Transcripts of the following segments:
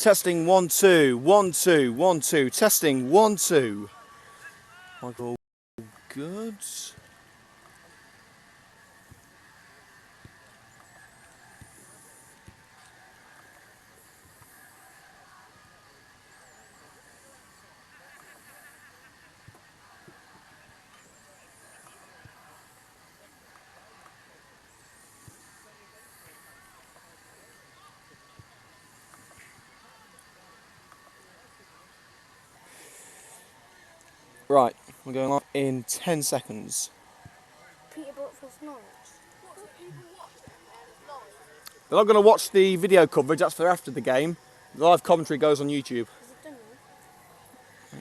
Testing 1 2 1 2 1 2. Testing 1 2. Michael, good. Right, we're going on in 10 seconds. Peterborough vs Norwich. They're not going to watch the video coverage, that's for after the game. The live commentary goes on YouTube. Is it done now?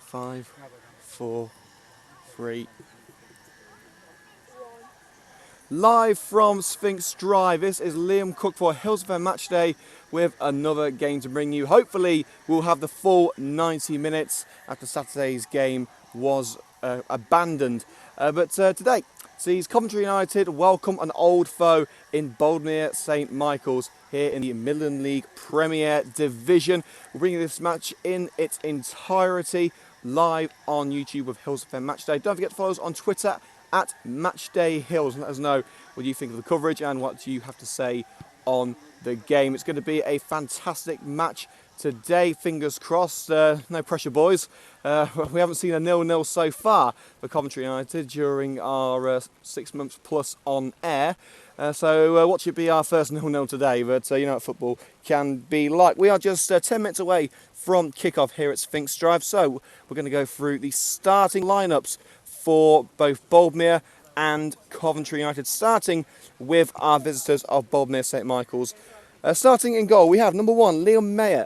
5, 4, 3. Live from Sphinx Drive, this is Liam Cook for Hills FM Match Day with another game to bring you. Hopefully we'll have the full 90 minutes after Saturday's game was abandoned. But today sees Coventry United welcome an old foe in Boldmere St Michael's here in the Midland League Premier Division. We're bringing this match in its entirety live on YouTube with Hills FM Match Day. Don't forget to follow us on Twitter at MatchdayHills and let us know what you think of the coverage and what you have to say on the game. It's going to be a fantastic match today, fingers crossed. No pressure, boys. We haven't seen a 0-0 so far for Coventry United during our 6 months plus on air. So what should be our first 0-0 today, but you know what football can be like. We are just 10 minutes away from kickoff here at Sphinx Drive, so we're going to go through the starting lineups for both Boldmere and Coventry United, starting with our visitors of Boldmere St Michael's. Starting in goal, we have number 1, Liam Mayer,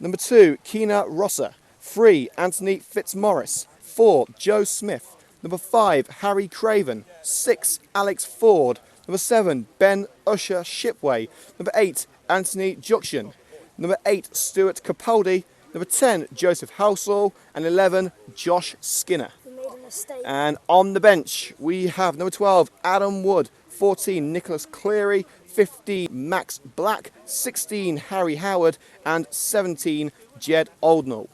number 2, Keena Rosser, 3, Anthony Fitzmaurice, 4, Joe Smith, number 5, Harry Craven, 6, Alex Ford, number 7, Ben Usher Shipway, number 8, Anthony Juction, number 8, Stuart Capaldi, number 10, Joseph Housel, and 11, Josh Skinner. And on the bench, we have number 12, Adam Wood, 14, Nicholas Cleary, 15, Max Black, 16, Harry Howard, and 17, Jed Oldnall.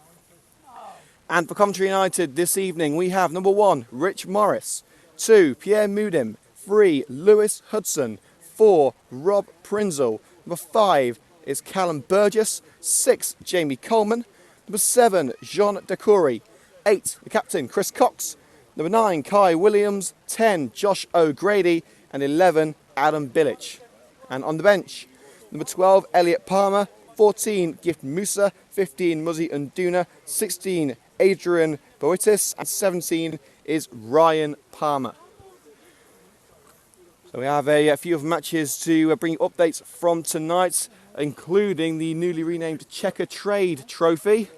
And for Coventry United this evening, we have number 1, Rich Morris, 2, Pierre Mudim, 3, Lewis Hudson, 4, Rob Prinzel, number 5 is Callum Burgess, 6, Jamie Coleman, number 7, Jean Decouri, 8, the captain, Chris Cox, number 9, Kai Williams, 10, Josh O'Grady, and 11, Adam Billich. And on the bench, number 12, Elliot Palmer, 14, Gift Musa, 15, Muzzy Unduna, 16, Adrian Boitis, and 17 is Ryan Palmer. So we have a few of matches to bring you updates from tonight, including the newly renamed Checker Trade Trophy,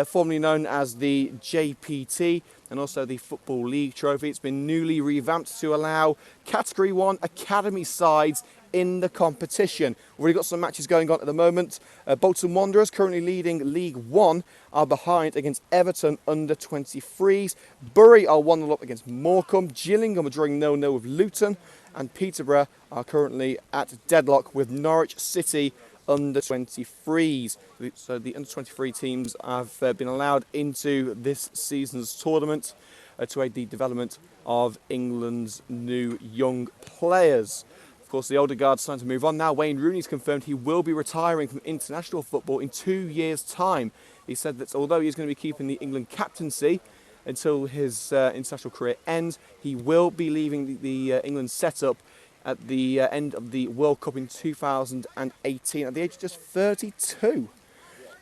formerly known as the JPT, and also the Football League Trophy. It's been newly revamped to allow Category 1 academy sides in the competition. We've already got some matches going on at the moment. Bolton Wanderers, currently leading League 1, are behind against Everton under 23s. Bury are 1-0 up against Morecambe. Gillingham are drawing 0-0 with Luton. And Peterborough are currently at deadlock with Norwich City under 23s. So the under 23 teams have been allowed into this season's tournament to aid the development of England's new young players. Of course, the older guard's starting to move on now. Wayne Rooney's confirmed he will be retiring from international football in 2 years' time. He said that although he's going to be keeping the England captaincy until his international career ends, he will be leaving the England setup at the end of the World Cup in 2018 at the age of just 32.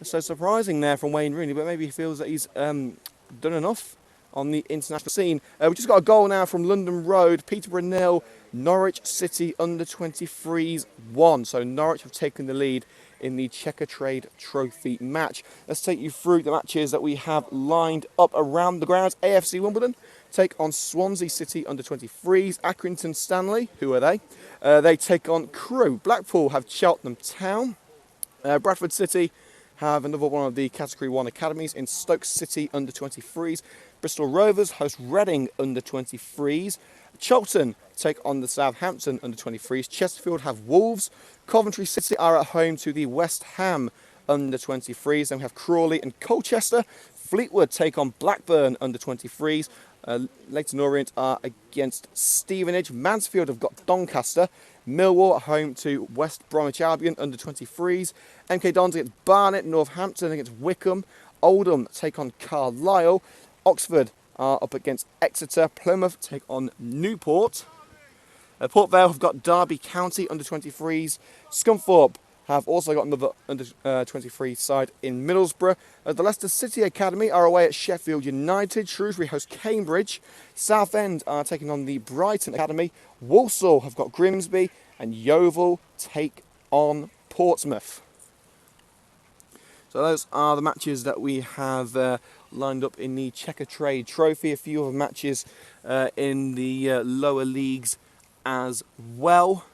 So surprising there from Wayne Rooney, but maybe he feels that he's done enough on the international scene. We've just got a goal now from London Road, Peterborough 0, Norwich City under 23s 1. So Norwich have taken the lead in the Checker Trade Trophy match. Let's take you through the matches that we have lined up around the grounds. AFC Wimbledon take on Swansea City under 23s. Accrington Stanley, who are they? They take on Crewe. Blackpool have Cheltenham Town. Bradford City have another one of the Category 1 academies in Stoke City under 23s. Bristol Rovers host Reading under 23s. Charlton take on the Southampton under-23s. Chesterfield have Wolves. Coventry City are at home to the West Ham under-23s. Then we have Crawley and Colchester. Fleetwood take on Blackburn under-23s. Leyton Orient are against Stevenage. Mansfield have got Doncaster. Millwall at home to West Bromwich Albion under-23s. MK Dons against Barnet. Northampton against Wickham. Oldham take on Carlisle. Oxford are up against Exeter. Plymouth take on Newport. Port Vale have got Derby County under-23s. Scunthorpe have also got another under-23 side in Middlesbrough. The Leicester City Academy are away at Sheffield United. Shrewsbury host Cambridge. Southend are taking on the Brighton Academy. Walsall have got Grimsby. And Yeovil take on Portsmouth. So those are the matches that we have lined up in the Checker Trade Trophy. A few other matches in the lower leagues as well.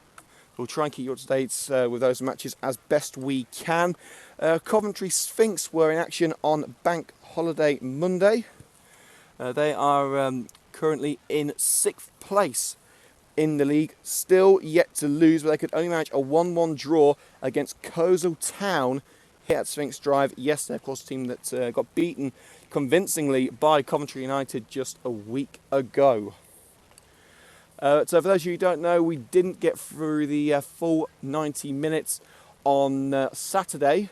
We'll try and keep you up to date with those matches as best we can. Coventry Sphinx were in action on Bank Holiday Monday. They are currently in 6th place in the league, still yet to lose, but they could only manage a 1-1 draw against Coleshill Town here at Sphinx Drive yesterday. Of course, a team that got beaten convincingly by Coventry United just a week ago. So for those of you who don't know, we didn't get through the full 90 minutes on Saturday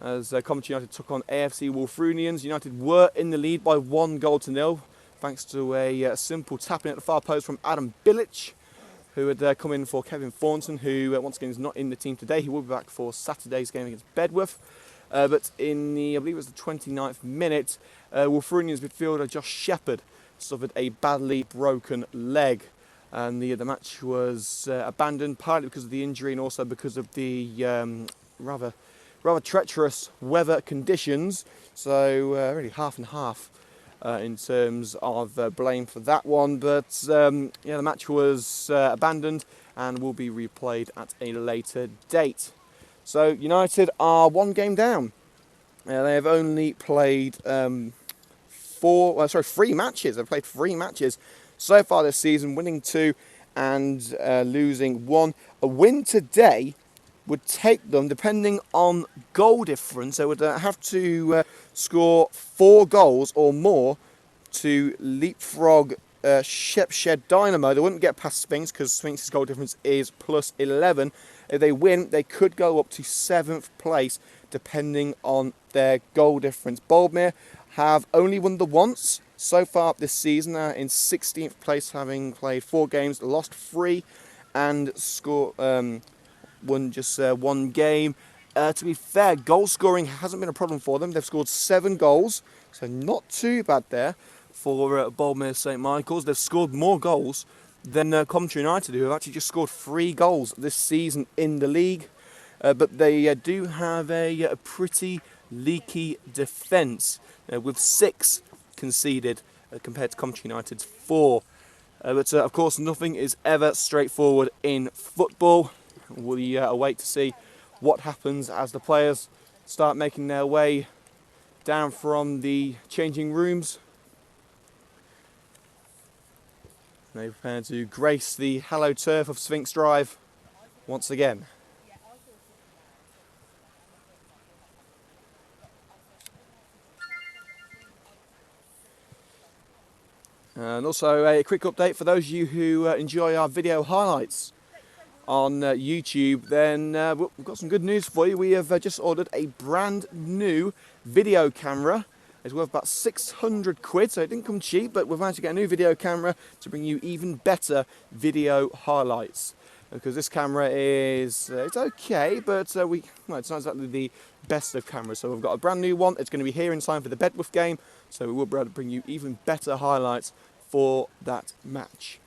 as Coventry United took on AFC Wolfrunians. United were in the lead by 1-0 thanks to a simple tapping at the far post from Adam Bilic, who had come in for Kevin Thornton, who once again is not in the team today. He will be back for Saturday's game against Bedworth. But in the, I believe it was the 29th minute, Wolfrunians midfielder Josh Shepherd suffered a badly broken leg, and the match was abandoned partly because of the injury and also because of the rather treacherous weather conditions. So really half and half in terms of blame for that one. But yeah, the match was abandoned and will be replayed at a later date. So United are 1 game down. They have only played 3 matches. They've played 3 matches so far this season, winning 2 and losing 1. A win today would take them, depending on goal difference, they would have to score 4 goals or more to leapfrog Shepshed Dynamo. They wouldn't get past Sphinx because Sphinx's goal difference is +11. If they win, they could go up to 7th place, depending on their goal difference. Boldmere have only won the once so far this season. They're in 16th place, having played 4 games, lost 3, and won just 1 game. To be fair, goal scoring hasn't been a problem for them. They've scored 7 goals, so not too bad there for Boldmere St Michael's. They've scored more goals than Coventry United, who have actually just scored 3 goals this season in the league. But they do have a pretty leaky defence, with 6 conceded compared to Coventry United's 4. But of course, nothing is ever straightforward in football. We await to see what happens as the players start making their way down from the changing rooms. They prepare to grace the hallowed turf of Sphinx Drive once again. And also a quick update for those of you who enjoy our video highlights on YouTube, then we've got some good news for you. We have just ordered a brand new video camera. It's worth about 600 quid, so it didn't come cheap, but we've managed to get a new video camera to bring you even better video highlights. Because this camera is, it's okay, but it's not exactly the best of cameras. So we've got a brand new one. It's going to be here in time for the Bedworth game, so we will be able to bring you even better highlights for that match.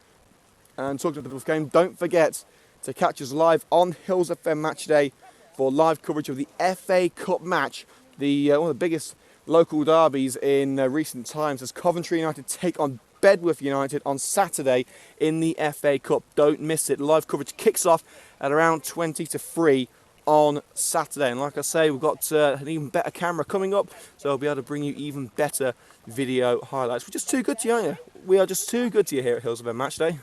And talking about the Bedworth game, don't forget to catch us live on Hills FM Match Day for live coverage of the FA Cup match, the one of the biggest local derbies in recent times, as Coventry United take on Bedworth United on Saturday in the FA Cup. Don't miss it. Live coverage kicks off at around 20 to 3 on Saturday. And like I say, we've got an even better camera coming up, so I'll be able to bring you even better video highlights. We're just too good to you, aren't you? we are just too good to you here at Hillsborough Matchday.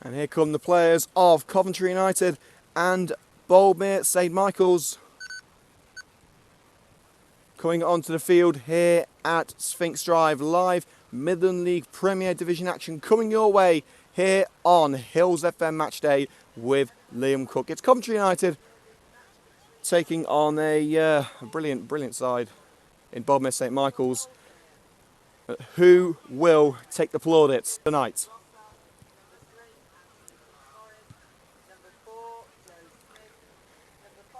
And here come the players of Coventry United and Boldmere St Michael's coming onto the field here at Sphinx Drive live. Midland League Premier Division action coming your way here on Hills FM Matchday with Liam Cook. It's Coventry United taking on a brilliant side in Boldmere St Michael's. Who will take the plaudits tonight?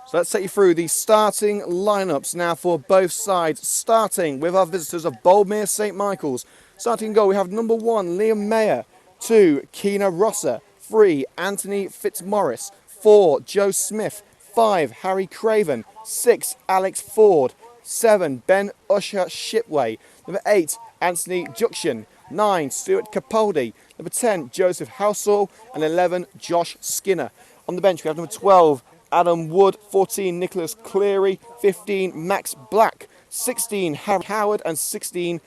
So let's take you through the starting lineups now for both sides, starting with our visitors of Boldmere St Michael's. Starting goal, we have number 1, Liam Mayer, 2, Keena Rosser, 3, Anthony Fitzmaurice, 4, Joe Smith, 5, Harry Craven, 6, Alex Ford, 7, Ben Usher Shipway, number 8, Anthony Juction, 9, Stuart Capaldi, number 10, Joseph Housel, and 11, Josh Skinner. On the bench, we have number 12, Adam Wood, 14, Nicholas Cleary, 15, Max Black, 16, Harry Howard, and 17,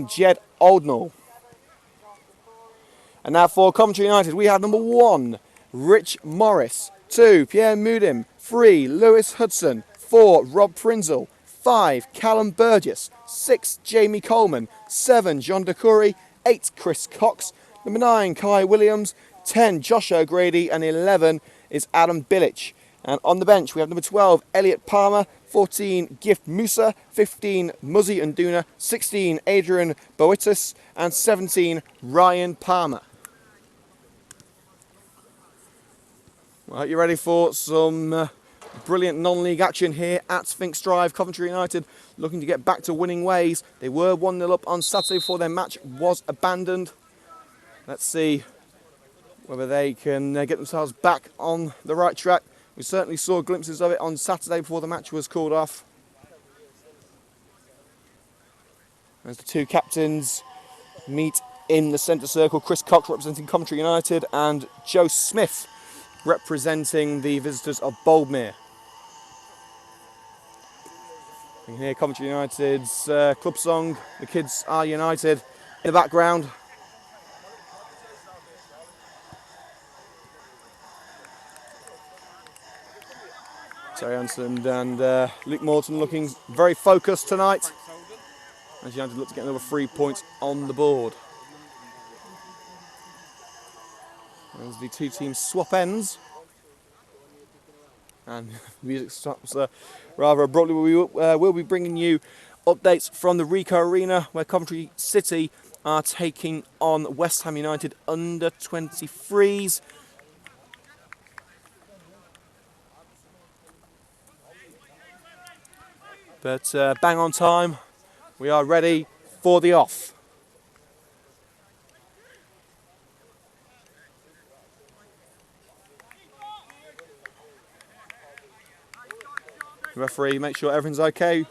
Jed Oldnall. And now for Coventry United, we have number 1, Rich Morris, 2, Pierre Mudim, 3, Lewis Hudson, 4, Rob Prinzel, 5, Callum Burgess, 6, Jamie Coleman, 7, John DeCurry, 8, Chris Cox, number 9, Kai Williams, 10, Josh O'Grady, and 11 is Adam Billich. And on the bench we have number 12, Elliot Palmer, 14, Gift Musa, 15, Muzzy Nduna, 16, Adrian Boitis, and 17, Ryan Palmer. Well, you ready for some brilliant non-league action here at Sphinx Drive? Coventry United looking to get back to winning ways. They were 1-0 up on Saturday before their match was abandoned. Let's see whether they can get themselves back on the right track. We certainly saw glimpses of it on Saturday before the match was called off. As the two captains meet in the centre circle, Chris Cox representing Coventry United and Joe Smith representing the visitors of Boldmere. You can hear Coventry United's club song, The Kids Are United, in the background. Terry Hansen and Luke Morton looking very focused tonight as United look to get another 3 points on the board. As the two teams swap ends and music stops rather abruptly, we will be bringing you updates from the Ricoh Arena where Coventry City are taking on West Ham United under 23s. But bang on time, we are ready for the off. The referee makes sure everything's okay.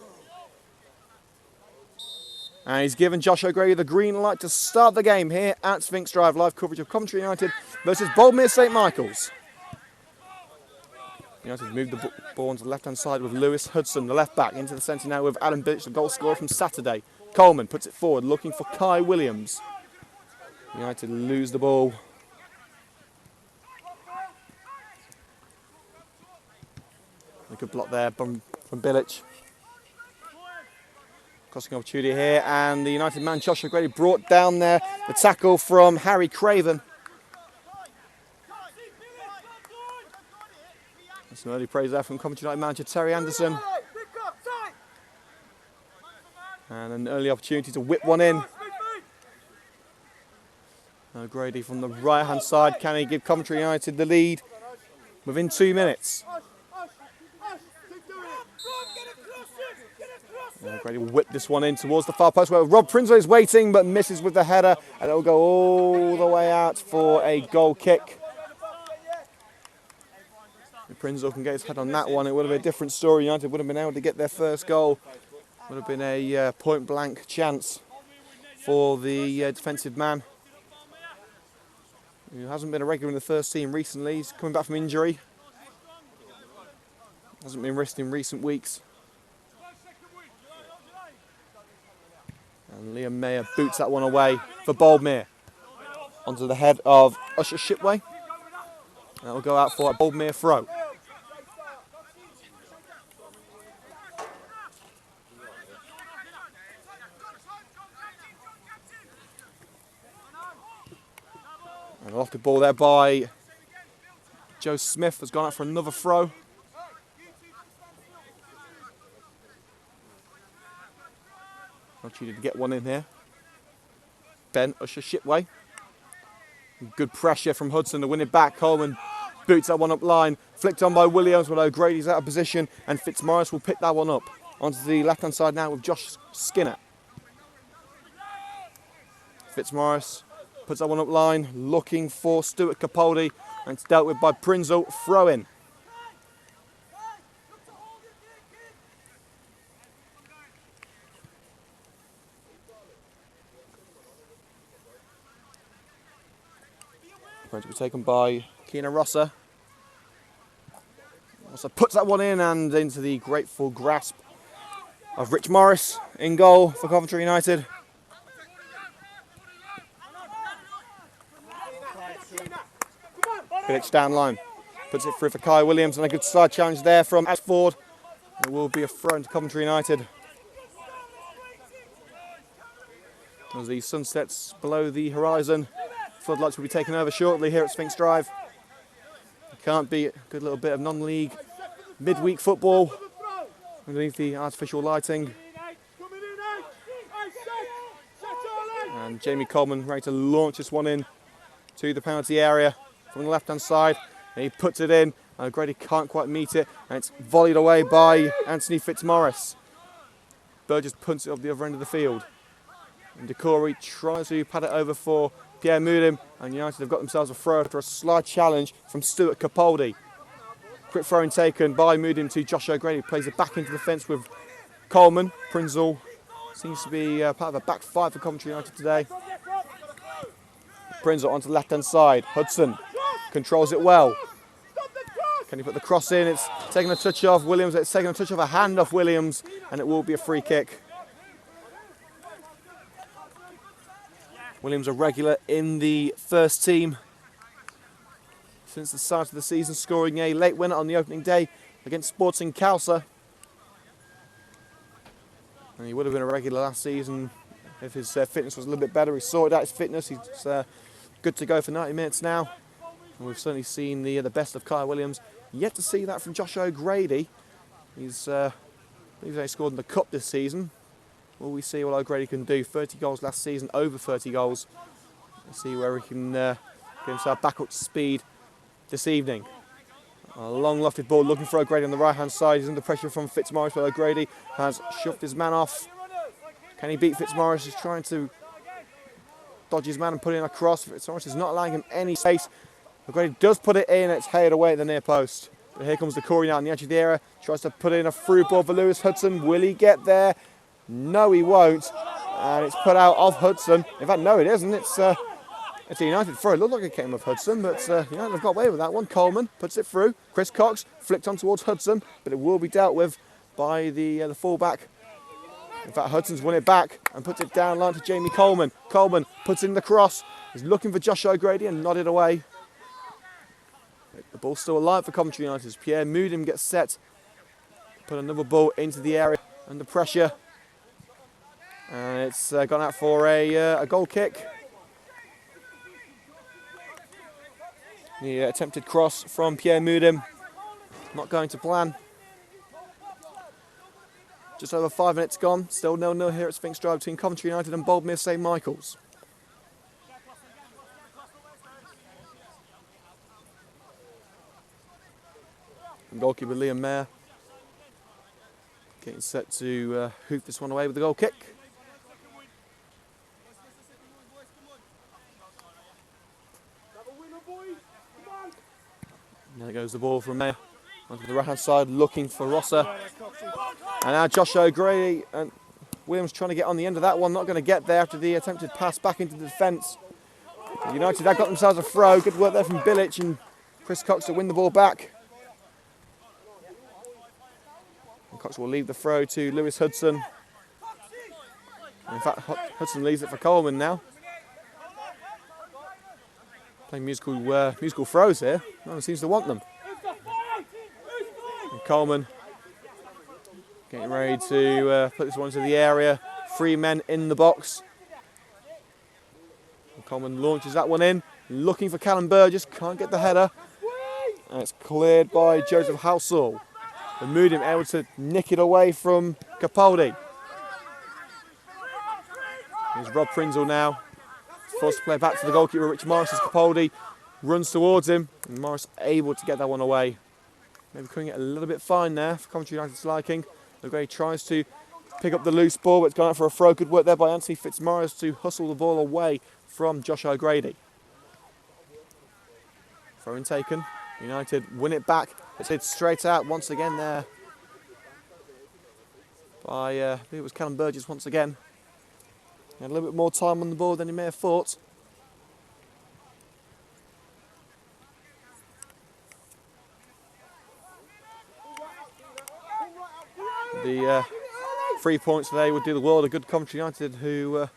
And he's given Josh O'Grady the green light to start the game here at Sphinx Drive. Live coverage of Coventry United versus Boldmere St Michael's. United moved the ball onto the left-hand side with Lewis Hudson, the left-back, into the centre now with Adam Billich, the goal scorer from Saturday. Coleman puts it forward, looking for Kai Williams. United lose the ball. A good block there from Billich. Crossing opportunity here, and the United man Josh O'Grady brought down there. The tackle from Harry Craven. Some early praise there from Coventry United manager Terry Anderson. And an early opportunity to whip one in. O'Grady from the right hand side. Can he give Coventry United the lead within 2 minutes? O'Grady will whip this one in towards the far post where Rob Prinzel is waiting but misses with the header, and it will go all the way out for a goal kick. If Prinzel can get his head on that one, it would have been a different story. United would have been able to get their first goal Would have been a point blank chance for the defensive man, who hasn't been a regular in the first team recently. He's coming back from injury. Hasn't been rested in recent weeks. And Liam Mayer boots that one away for Boldmere. Onto the head of Usher Shipway. That will go out for a Boldmere throw. And a lofted ball there by Joe Smith has gone out for another throw. Not needed to get one in here. Ben Usher Shipway. Good pressure from Hudson to win it back. Coleman boots that one up line. Flicked on by Williams, but O'Grady's out of position, and Fitzmaurice will pick that one up. Onto the left-hand side now with Josh Skinner. Fitzmaurice puts that one up line, looking for Stuart Capaldi, and it's dealt with by Prinzel. Throw in. Going to be taken by Keena Rosser. Rosser puts that one in and into the grateful grasp of Rich Morris in goal for Coventry United. Phillips down line, puts it through for Kai Williams, and a good side challenge there from Ashford. It will be a throw into Coventry United. As the sun sets below the horizon, floodlights will be taken over shortly here at Sphinx Drive. It can't beat a good little bit of non-league midweek football underneath the artificial lighting. And Jamie Coleman ready to launch this one in to the penalty area from the left-hand side. And he puts it in. Grady can't quite meet it, and it's volleyed away by Anthony Fitzmaurice. Burgess punts it off the other end of the field. And Decory tries to pad it over for Pierre Mudim, and United have got themselves a throw after a slight challenge from Stuart Capaldi. Quick throwing taken by Mudim to Josh O'Grady, plays it back into the fence with Coleman. Prinzel seems to be part of a back five for Coventry United today. Prinzel onto the left-hand side. Hudson controls it well. Can he put the cross in? It's taking a touch off Williams. It's taking a touch of a hand off Williams, and it will be a free kick. Williams a regular in the first team since the start of the season, scoring a late winner on the opening day against Sporting Causa. And he would have been a regular last season if his fitness was a little bit better. He sorted out his fitness. He's good to go for 90 minutes now. And we've certainly seen the best of Kyle Williams. Yet to see that from Josh O'Grady. He's only scored in the Cup this season. Will we see what O'Grady can do? 30 goals last season, over 30 goals. Let's see where he can get himself back up to speed this evening. A long lofted ball looking for O'Grady on the right-hand side. He's under pressure from Fitzmaurice, but O'Grady has shoved his man off. Can he beat Fitzmaurice? He's trying to dodge his man and put in a cross. Fitzmaurice is not allowing him any space. O'Grady does put it in. It's headed away at the near post. But here comes Decory now on the edge of the area. Tries to put in a through ball for Lewis Hudson. Will he get there? No, he won't. And it's put out of Hudson. In fact, no, it isn't. It's a United throw. It looked like it came off Hudson, but United have got away with that one. Coleman puts it through. Chris Cox flicked on towards Hudson, but it will be dealt with by the full-back. In fact, Hudson's won it back and puts it down line to Jamie Coleman. Coleman puts in the cross. He's looking for Josh O'Grady and nodded away. The ball's still alive for Coventry United as Pierre Mudim gets set. Put another ball into the area under pressure. And it's gone out for a goal kick. The attempted cross from Pierre Mudim. Not going to plan. Just over 5 minutes gone. Still 0-0 here at Sphinx Drive between Coventry United and Boldmere St Michael's. And goalkeeper Liam Mayer getting set to hoof this one away with the goal kick. And there goes the ball from Mayer. Onto the right-hand side, looking for Rosser. And now Josh O'Grady and Williams trying to get on the end of that one. Not going to get there after the attempted pass back into the defence. United have got themselves a throw. Good work there from Bilic and Chris Cox to win the ball back. And Cox will leave the throw to Lewis Hudson. In fact, Hudson leaves it for Coleman now. Playing musical throws here. No one seems to want them. And Coleman getting ready to put this one into the area. 3 men in the box. And Coleman launches that one in. Looking for Callum Burgess. Can't get the header. And it's cleared by Joseph Halsall. And Moodim able to nick it away from Capaldi. Here's Rob Prinzel now. Forced to play back to the goalkeeper, Richard Morris, as Capaldi runs towards him. And Morris able to get that one away. Maybe cutting it a little bit fine there for Coventry United's liking. O'Grady tries to pick up the loose ball, but it's gone out for a throw. Good work there by Anthony Fitzmaurice to hustle the ball away from Josh O'Grady. Throw in taken. United win it back. It's hit straight out once again there by, I think it was Callum Burgess once again. He had a little bit more time on the ball than he may have thought. The 3 points today would do the world of good. Coventry United, who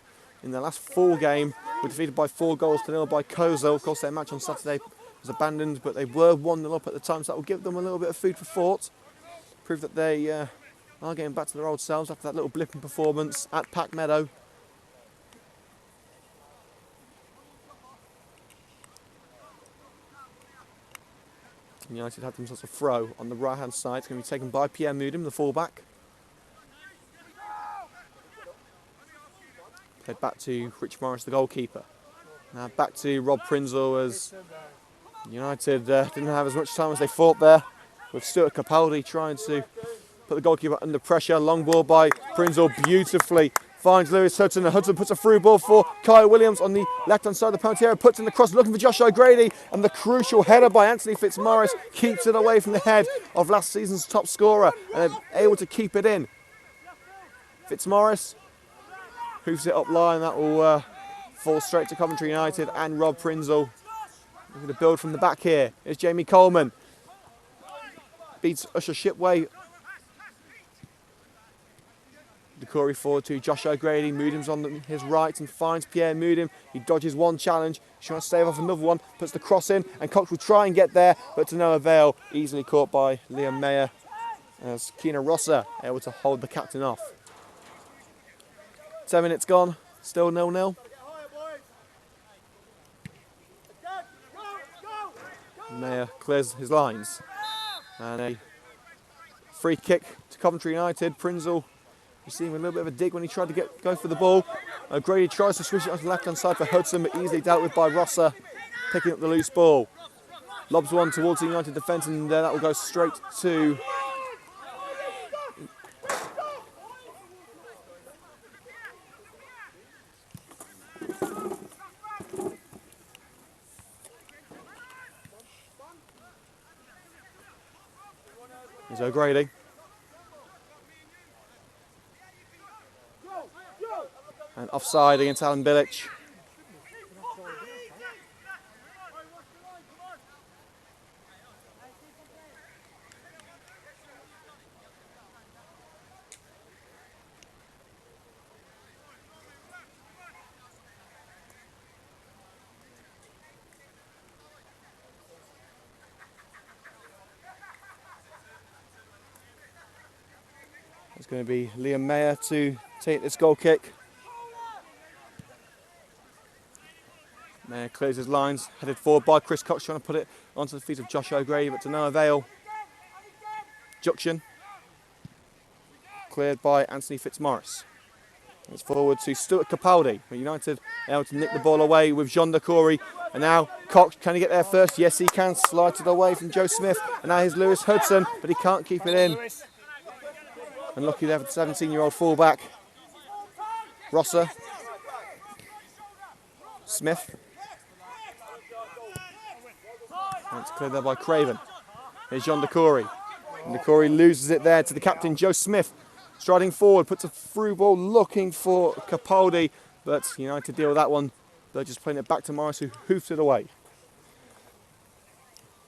in their last 4 games were defeated by 4-0 by Kozel. Of course, their match on Saturday was abandoned, but they were 1-0 up at the time, so that will give them a little bit of food for thought. Prove that they are getting back to their old selves after that little blip in performance at Pack Meadow. United had themselves a throw on the right-hand side. It's going to be taken by Pierre Moodim, the fullback. Played back to Rich Morris, the goalkeeper. Now back to Rob Prinzel, as United didn't have as much time as they thought there, with Stuart Capaldi trying to put the goalkeeper under pressure. Long ball by Prinzel, beautifully finds Lewis Hudson, and Hudson puts a through ball for Kyle Williams on the left-hand side of the penalty area, puts in the cross, looking for Josh O'Grady, and the crucial header by Anthony Fitzmaurice keeps it away from the head of last season's top scorer, and they're able to keep it in. Fitzmaurice hoofs it up line, that will fall straight to Coventry United and Rob Prinzel. Looking to build from the back here. Here's Jamie Coleman. Beats Usher Shipway. Decory forward to Josh O'Grady. Moodim's on his right and finds Pierre Moodim. He dodges one challenge. He's trying to stave off another one. Puts the cross in, and Cox will try and get there, but to no avail. Easily caught by Liam Mayer, as Keena Rosser able to hold the captain off. 10 minutes gone. Still 0-0. Mayer clears his lines. And a free kick to Coventry United. Prinzel, you see him with a little bit of a dig when he tried to go for the ball. O'Grady tries to switch it onto the left-hand side for Hudson, but easily dealt with by Rosser, picking up the loose ball. Lobs one towards the United defence, and that will go straight to... Here's O'Grady. And offside against Alan Bilic. It's going to be Liam Mayer to take this goal kick. Mayer clears his lines, headed forward by Chris Cox, trying to put it onto the feet of Josh O'Grady, but to no avail. Junction cleared by Anthony Fitzmaurice. It's forward to Stuart Capaldi. United able to nick the ball away with Jean Decory. And now Cox, can he get there first? Yes, he can. Slide it away from Joe Smith. And now here's Lewis Hudson, but he can't keep it in. And lucky there for the 17-year-old fullback. Rosser. Smith. And it's cleared there by Craven. Here's John Decory. Corey loses it there to the captain, Joe Smith. Striding forward, puts a through ball looking for Capaldi, but United deal with that one. They're just playing it back to Morris, who hoofs it away.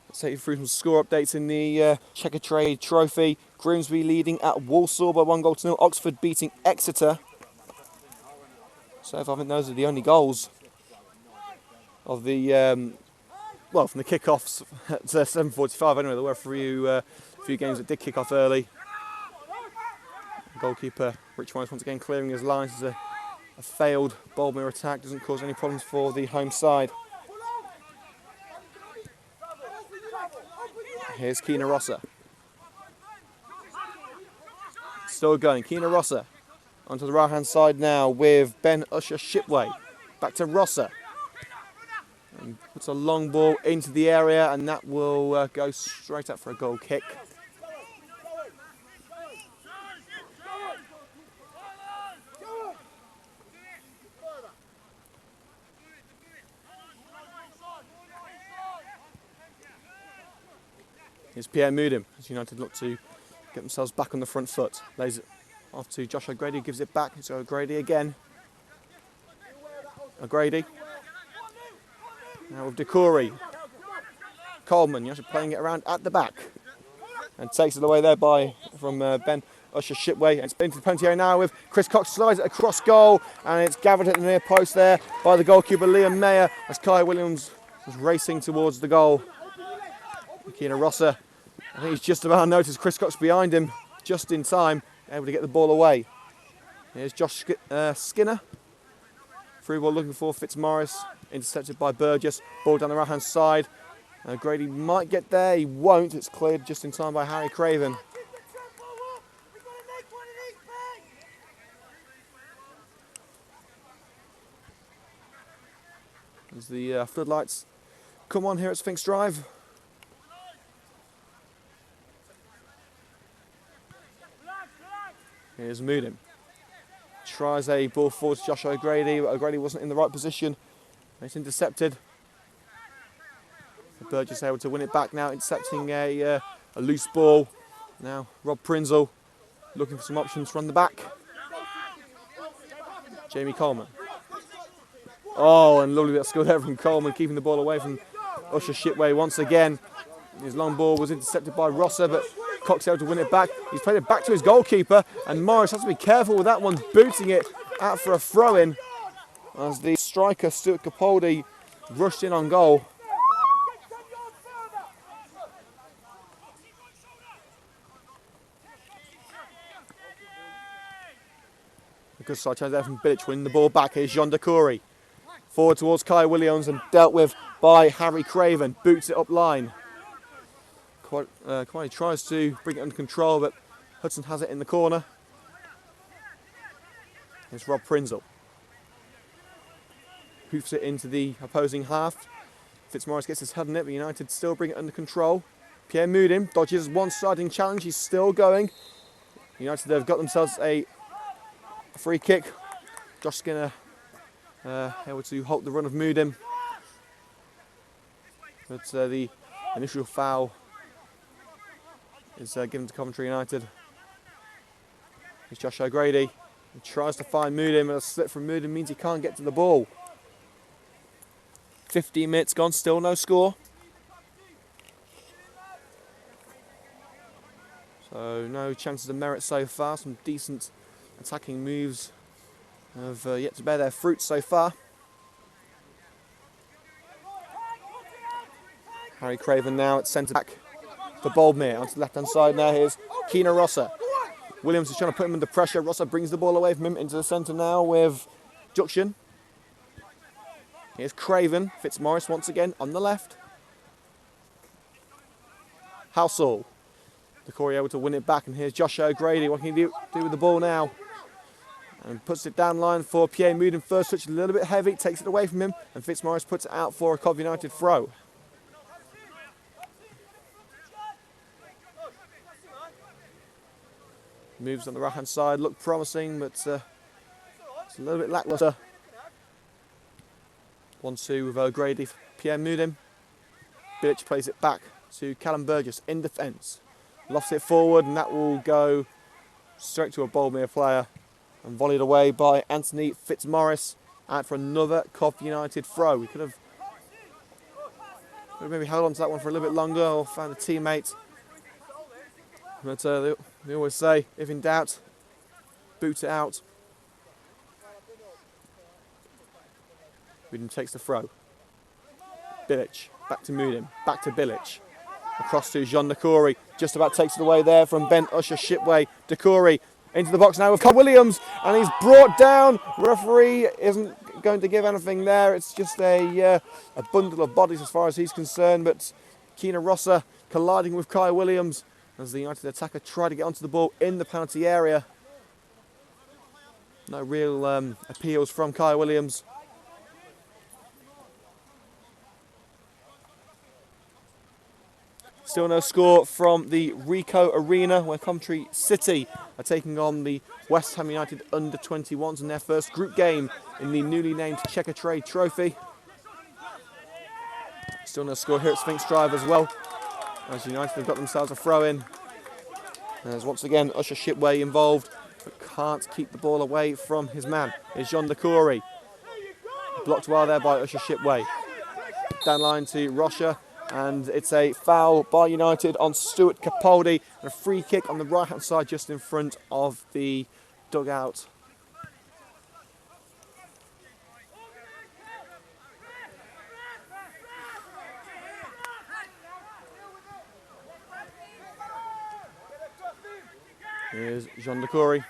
Let's take you through some score updates in the Checker Trade Trophy. Grimsby leading at Walsall by 1-0. Oxford beating Exeter. So I think those are the only goals of the from the kickoffs at 7:45. Anyway, there were a few games that did kick off early. Goalkeeper Rich Morris once again clearing his lines as a failed Boldmere attack doesn't cause any problems for the home side. Here's Keena Rosser. Still going. Keena Rosser onto the right hand side now with Ben Usher Shipway. Back to Rosser. And puts a long ball into the area, and that will go straight up for a goal kick. Here's Pierre Moodham as United look to get themselves back on the front foot. Lays it off to Josh O'Grady, gives it back. So O'Grady again. O'Grady. Now with Decory. Coleman, United playing it around at the back. And takes it away there from Ben Usher Shipway. And it's into the penalty area now with Chris Cox slides it across goal. And it's gathered at the near post there by the goalkeeper Liam Mayer as Kai Williams was racing towards the goal. Keena Rosser, I think he's just about noticed Chris Cox behind him just in time, able to get the ball away. Here's Josh Skinner. Through ball looking for Fitzmaurice, intercepted by Burgess. Ball down the right hand side. Grady might get there, he won't. It's cleared just in time by Harry Craven. As the floodlights come on here at Sphinx Drive. Here's Moodham. Tries a ball forward to Josh O'Grady, but O'Grady wasn't in the right position. It's intercepted. Burgess able to win it back now, intercepting a loose ball. Now Rob Prinzel looking for some options from the back. Jamie Coleman. Oh, and lovely bit of skill there from Coleman, keeping the ball away from Usher Shipway once again. His long ball was intercepted by Rosser, but Cox able to win it back. He's played it back to his goalkeeper, and Morris has to be careful with that one, booting it out for a throw-in as the striker Stuart Capaldi rushed in on goal. A good side chance there from Bilic, winning the ball back. Here's Jean Decory. Forward towards Kai Williams and dealt with by Harry Craven. Boots it up line. Quite tries to bring it under control, but Hudson has it in the corner. Here's Rob Prinzel. Hoofs it into the opposing half. Fitzmaurice gets his head on it, but United still bring it under control. Pierre Moodham dodges one-sided challenge. He's still going. United have got themselves a free kick. Josh Skinner able to halt the run of Moodham. But the initial foul is given to Coventry United. Here's Josh O'Grady. He tries to find Moodham, and a slip from Moodham means he can't get to the ball. 15 minutes gone, still no score. So no chances of merit so far. Some decent attacking moves have yet to bear their fruit so far. Harry Craven now at centre back for Boldmere. Onto the left hand side now. Here's Keena Rosser. Williams is trying to put him under pressure. Rosser brings the ball away from him into the centre now with Juction. Here's Craven. Fitzmaurice once again on the left. Housel. Decory able to win it back, and here's Josh O'Grady. What can he do with the ball now? And puts it down line for Pierre Moodham. First touch a little bit heavy, takes it away from him, and Fitzmaurice puts it out for a Cov United throw. Moves on the right hand side, look promising, but it's a little bit lacklustre. 1-2 with O'Grady for Pierre Moodham. Bilic plays it back to Callum Burgess in defence. Lofts it forward, and that will go straight to a Boldmere player and volleyed away by Anthony Fitzmaurice. Out for another Coventry United throw. We could have maybe held on to that one for a little bit longer or found a teammate. But they always say, if in doubt, boot it out. Moodim takes the throw. Bilic, back to Moodim, back to Bilic. Across to Jean Decory, just about takes it away there from Ben Usher Shipway. Decory into the box now with Carl Williams, and he's brought down. Referee isn't going to give anything there. It's just a bundle of bodies as far as he's concerned. But Keena Rosser colliding with Kai Williams as the United attacker tried to get onto the ball in the penalty area. No real appeals from Kai Williams. Still no score from the Ricoh Arena, where Coventry City are taking on the West Ham United under-21s in their first group game in the newly named Checker Trade Trophy. Still no score here at Sphinx Drive as well, as United have got themselves a throw-in. There's once again Usher Shipway involved, but can't keep the ball away from his man. It's Jean Decory. Blocked well there by Usher Shipway. Down line to Rocha. And it's a foul by United on Stuart Capaldi, and a free kick on the right hand side just in front of the dugout. Here's Jean Decory.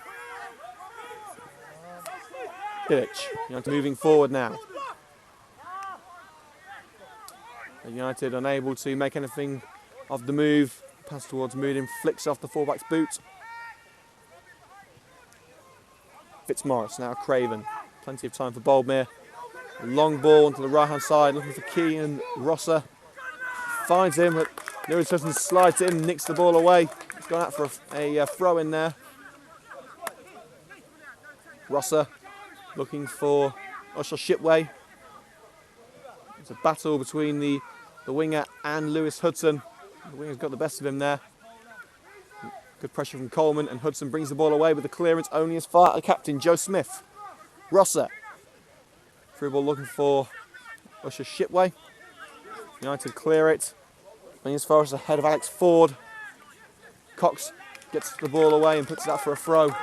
Bilic, United moving forward now. United unable to make anything of the move. Pass towards Moodim, flicks off the fullback's boot. Fitzmaurice, now Craven. Plenty of time for Boldmere. A long ball onto the right hand side, looking for Kean Rosser. Finds him, but Lewis Hudson slides in, nicks the ball away. He's gone out for a throw in there. Rosser looking for Usher Shipway. It's a battle between the winger and Lewis Hudson. The winger's got the best of him there. Good pressure from Coleman, and Hudson brings the ball away with the clearance only as far as the captain, Joe Smith. Rosser. Through ball looking for Usher Shipway. United clear it. And as far as ahead of Alex Ford. Cox gets the ball away and puts it out for a throw.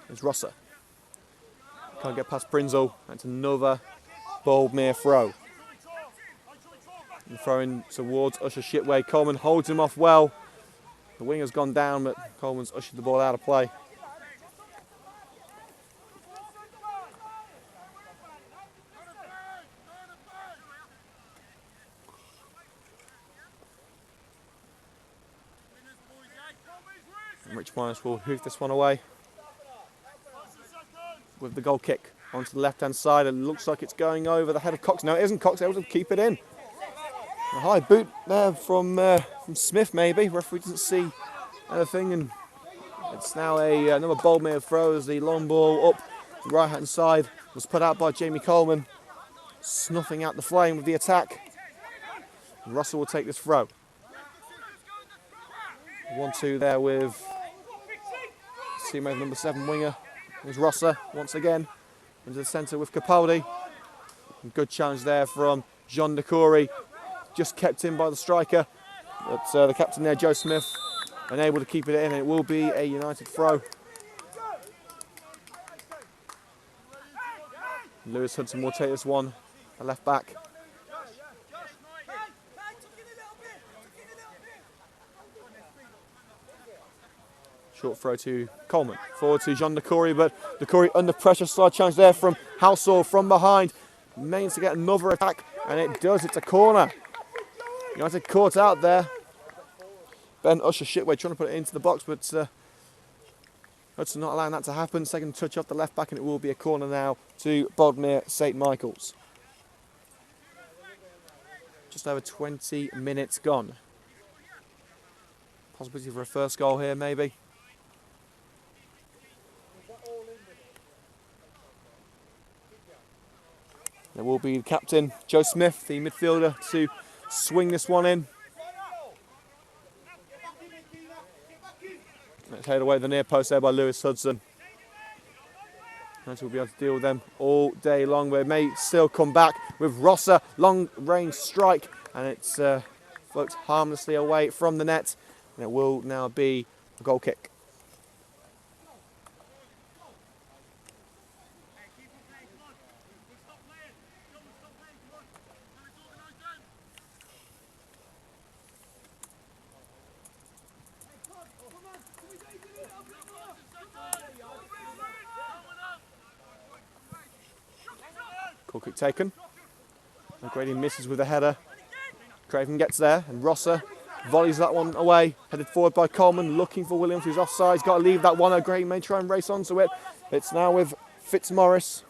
There's Rosser. Can't get past Prinzel. That's another Boldmere throw. And throwing towards Usher Shipway. Coleman holds him off well. The winger's gone down, but Coleman's ushered the ball out of play. And Rich Minus will hoof this one away with the goal kick onto the left-hand side. It looks like it's going over the head of Cox. No, it isn't. Cox able to keep it in. A high boot there from Smith, maybe. Referee doesn't see anything, and it's now another Boldmere throw as the long ball up the right-hand side was put out by Jamie Coleman, snuffing out the flame with the attack. And Russell will take this throw. 1-2 there with teammate number 7 winger. There's Rosser once again into the centre with Capaldi. And good challenge there from Jean Decory. Just kept in by the striker. But the captain there, Joe Smith, unable to keep it in. And it will be a United throw. Lewis Hudson will take this one, a left back. Short throw to Coleman, forward to Jean Decory, but Decory under pressure. Slide challenge there from Halsall from behind. Means to get another attack, and it does. It's a corner. United caught out there. Ben Usher Shipway trying to put it into the box, but Hudson not allowing that to happen. Second touch off the left back, and it will be a corner now to Boldmere St Michael's. Just over 20 minutes gone. Possibility for a first goal here, maybe. It will be the captain, Joe Smith, the midfielder, to swing this one in. Let's head away the near post there by Lewis Hudson. We'll be able to deal with them all day long. We may still come back with Rosser, long range strike, and it's floats harmlessly away from the net. And it will now be a goal kick. Goal kick taken. O'Grady misses with a header. Craven gets there, and Rosser volleys that one away. Headed forward by Coleman, looking for Williams, who's offside. He's got to leave that one. O'Grady may try and race onto it. It's now with Fitzmaurice.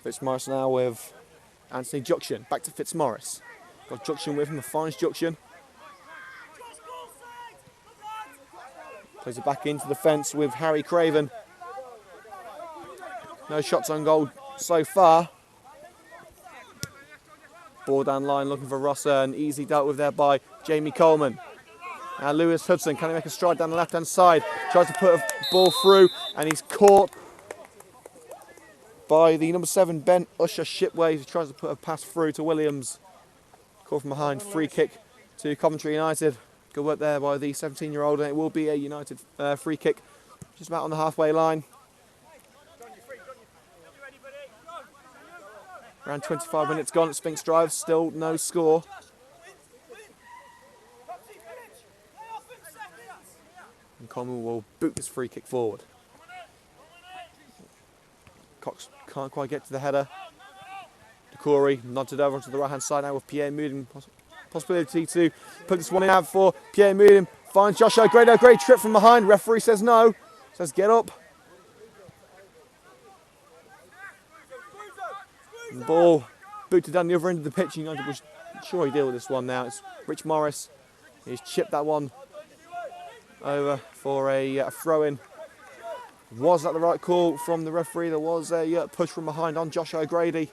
Fitzmaurice now with Anthony Juction. Back to Fitzmaurice. Got Juction with him, the finest Juction. Plays it back into the fence with Harry Craven. No shots on goal so far. Ball down line looking for Rosser, and easily dealt with there by Jamie Coleman. Now Lewis Hudson, can he make a stride down the left hand side? Tries to put a ball through, and he's caught by the number 7 Ben Usher Shipway. He tries to put a pass through to Williams. Caught from behind, free kick to Coventry United. Good work there by the 17-year-old, and it will be a United free kick just about on the halfway line. Around 25 minutes gone at Sphinx Drive, still no score. And Coleman will boot this free kick forward. Cox can't quite get to the header. Decory nodded over onto the right-hand side now with Pierre Moodin. Possibility to put this one in out for Pierre Moodin. Finds Josh O'Grady. O'Grady trip from behind. Referee says no. Says get up. The ball booted down the other end of the pitch. United will surely deal with this one now. It's Rich Morris. He's chipped that one over for a throw-in. Was that the right call from the referee? There was a push from behind on Josh O'Grady.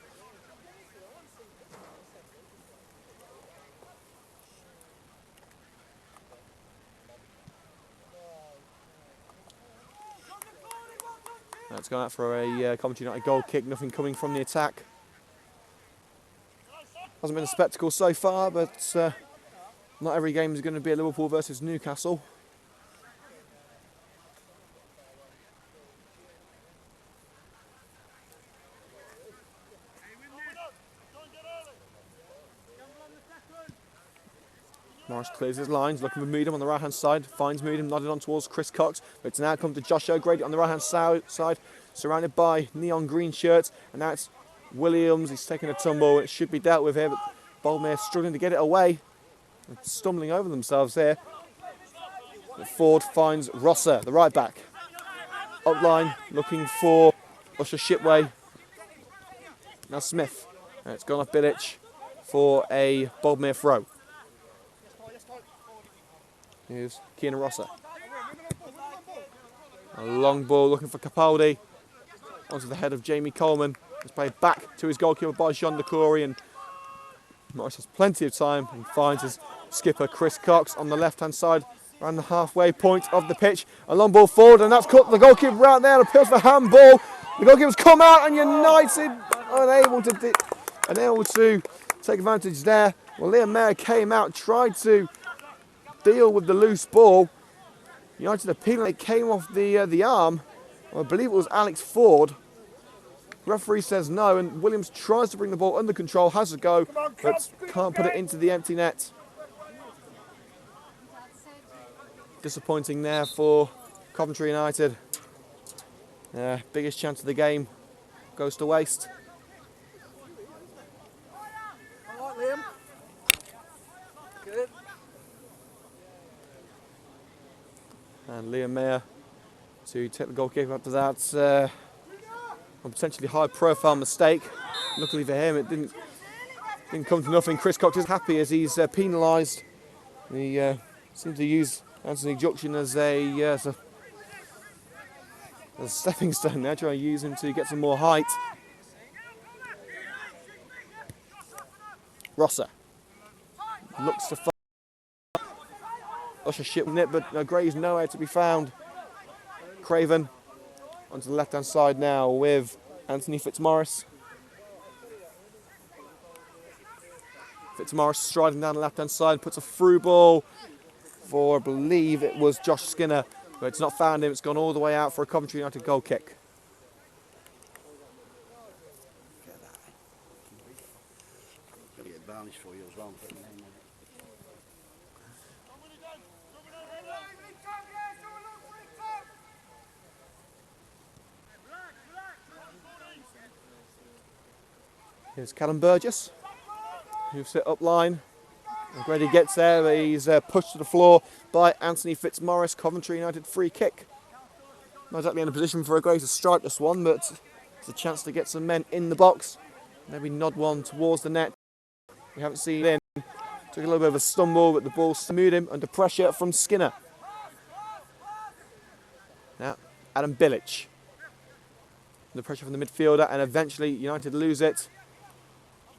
That's gone out for a Coventry United goal kick. Nothing coming from the attack. Hasn't been a spectacle so far, but not every game is going to be a Liverpool versus Newcastle. Morris clears his lines, looking for Moodham on the right-hand side. Finds Moodham, nodded on towards Chris Cox. But it's now come to Josh O'Grady on the right-hand side, surrounded by neon green shirts. And now it's Williams. He's taking a tumble. It should be dealt with here, but Boldmere struggling to get it away. And stumbling over themselves here. But Ford finds Rosser, the right back. Up line, looking for Usher Shipway. Now Smith. And it's gone off Bilic for a Boldmere throw. Here's Keenan Rosser. A long ball looking for Capaldi. Onto the head of Jamie Coleman. It's played back to his goalkeeper by Jean Decory, and Morris has plenty of time and finds his skipper Chris Cox on the left-hand side around the halfway point of the pitch. A long ball forward, and that's cut the goalkeeper out there. Appeals for handball. The goalkeeper's come out, and United unable to take advantage there. Well, Liam Mayer came out, tried to deal with the loose ball. United appealing, it came off the arm. I believe it was Alex Ford. Referee says no, and Williams tries to bring the ball under control, has a go, but can't put it into the empty net. Disappointing there for Coventry United. Biggest chance of the game goes to waste. All right, Liam. Good. And Liam Mayer to take the goal kick after that. A potentially high-profile mistake. Luckily for him, it didn't come to nothing. Chris Cox is happy as he's penalised. He seems to use Anthony Juction as a a stepping stone there, trying to use him to get some more height. Rosser looks to find Usher shipping it, but Gray's nowhere to be found. Craven onto the left-hand side now with Anthony Fitzmaurice. Fitzmaurice striding down the left-hand side, puts a through ball for, I believe it was Josh Skinner, but it's not found him. It's gone all the way out for a Coventry United goal kick. Got to get varnish for you as well. Here's Callum Burgess, who's set up line. Grady gets there, but he's pushed to the floor by Anthony Fitzmaurice. Coventry United free kick. Not exactly in a position for a Gray to strike this one, but it's a chance to get some men in the box. Maybe nod one towards the net. We haven't seen him. Took a little bit of a stumble, but the ball smoothed him under pressure from Skinner. Now, Adam Bilic. Under pressure from the midfielder, and eventually United lose it.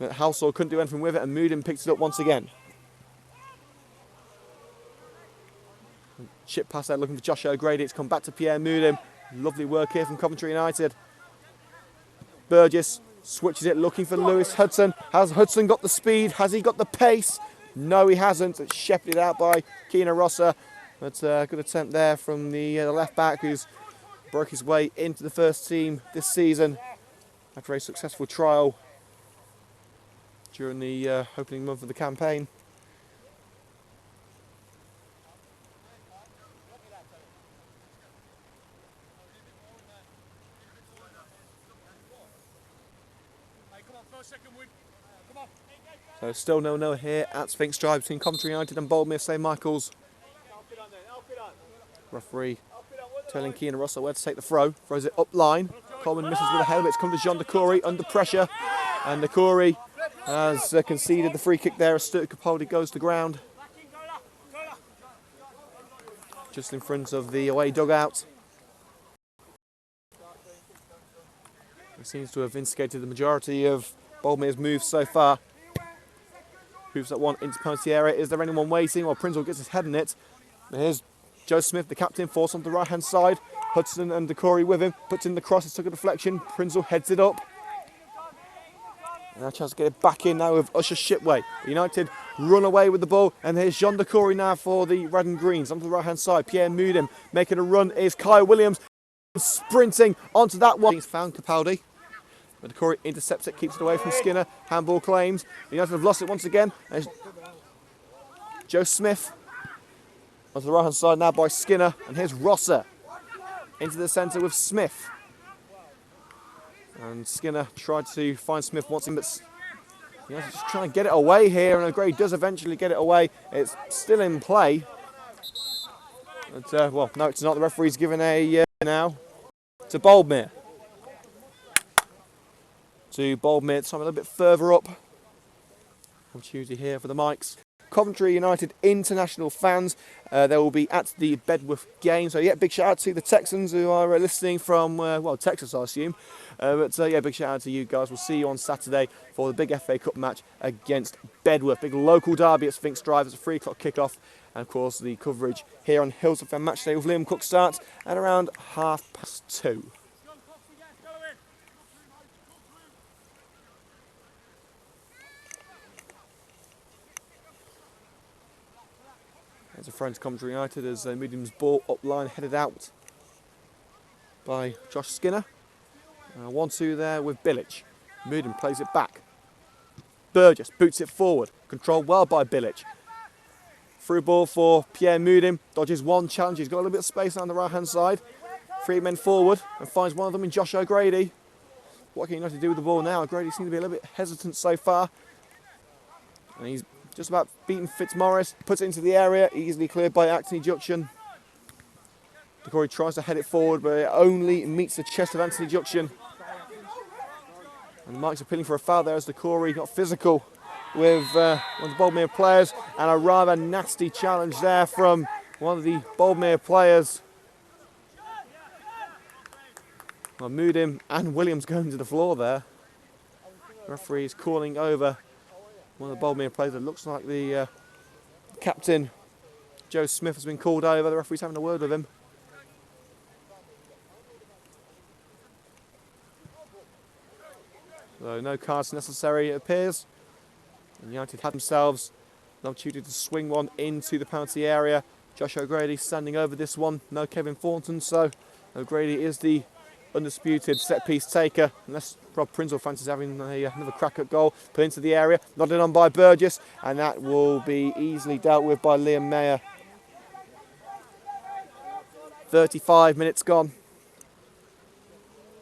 But Halsall couldn't do anything with it, and Moodin picks it up once again. Chip pass there looking for Josh O'Grady. It's come back to Pierre Moodin. Lovely work here from Coventry United. Burgess switches it looking for Lewis Hudson. Has Hudson got the speed? Has he got the pace? No, he hasn't. It's shepherded out by Keena Rosser. But a good attempt there from the left back, who's broke his way into the first team this season after a successful trial during the opening month of the campaign. So still 0-0 here at Sphinx Drive between Coventry United and Boldmere St Michael's. Referee telling Keena Russell where to take the throw. Throws it up line. Coleman misses with a header. It's come to Jean Decory under pressure. And Decory has conceded the free kick there as Stuart Capaldi goes to ground. Just in front of the away dugout. He seems to have instigated the majority of Boldmere's moves so far. Moves that one into the penalty area. Is there anyone waiting? Well, Prinzel gets his head in it. Here's Joe Smith, the captain, forced on the right-hand side. Hudson and Decory with him. Puts in the cross. It's took a deflection. Prinzel heads it up. And a chance to get it back in now with Usher Shipway. United run away with the ball. And here's Jean Decory now for the red and greens. Onto the right-hand side. Pierre Moodin making a run is Kyle Williams. Sprinting onto that one. He's found Capaldi. But Decory intercepts it, keeps it away from Skinner. Handball claims. United have lost it once again. And Joe Smith onto the right-hand side now by Skinner. And here's Rosser into the centre with Smith. And Skinner tried to find Smith once again, but United just trying to get it away here. And O'Grady does eventually get it away. It's still in play. But, well, no, it's not. The referee's given a now to Boldmere. To Boldmere, time a little bit further up. Opportunity here for the mics. Coventry United international fans, they will be at the Bedworth game. So yeah, big shout out to the Texans who are listening from, well, Texas I assume. But yeah, big shout out to you guys. We'll see you on Saturday for the big FA Cup match against Bedworth. Big local derby at Sphinx Drive. It's a 3 o'clock kickoff. And of course the coverage here on Hills FM Matchday with Liam Cook starts at around 2:30. There's a friend to Coventry United as Medium's ball up line headed out by Josh Skinner. 1-2 there with Bilic. Medium plays it back. Burgess boots it forward. Controlled well by Bilic. Through ball for Pierre Moodin. Dodges one challenge. He's got a little bit of space on the right hand side. 3 men forward and finds one of them in Josh O'Grady. What can United do with the ball now? O'Grady seems to be a little bit hesitant so far. And he's just about beaten Fitzmaurice, puts it into the area, easily cleared by Anthony Juction. Decory tries to head it forward, but it only meets the chest of Anthony Juction. And the Mike's appealing for a foul there as Decory got physical with one of the Boldmere players, and a rather nasty challenge there from one of the Boldmere players. Well, Moodim and Williams going to the floor there. The referee is calling over one of the Boldmere players. It looks like the captain, Joe Smith, has been called over. The referee's having a word with him. So no cards necessary, it appears. And United had themselves an opportunity to swing one into the penalty area. Josh O'Grady standing over this one. No Kevin Thornton, so O'Grady is the undisputed set-piece taker, unless Rob Prinzel fancies having another crack at goal. Put into the area, nodded on by Burgess, and that will be easily dealt with by Liam Mayer. 35 minutes gone.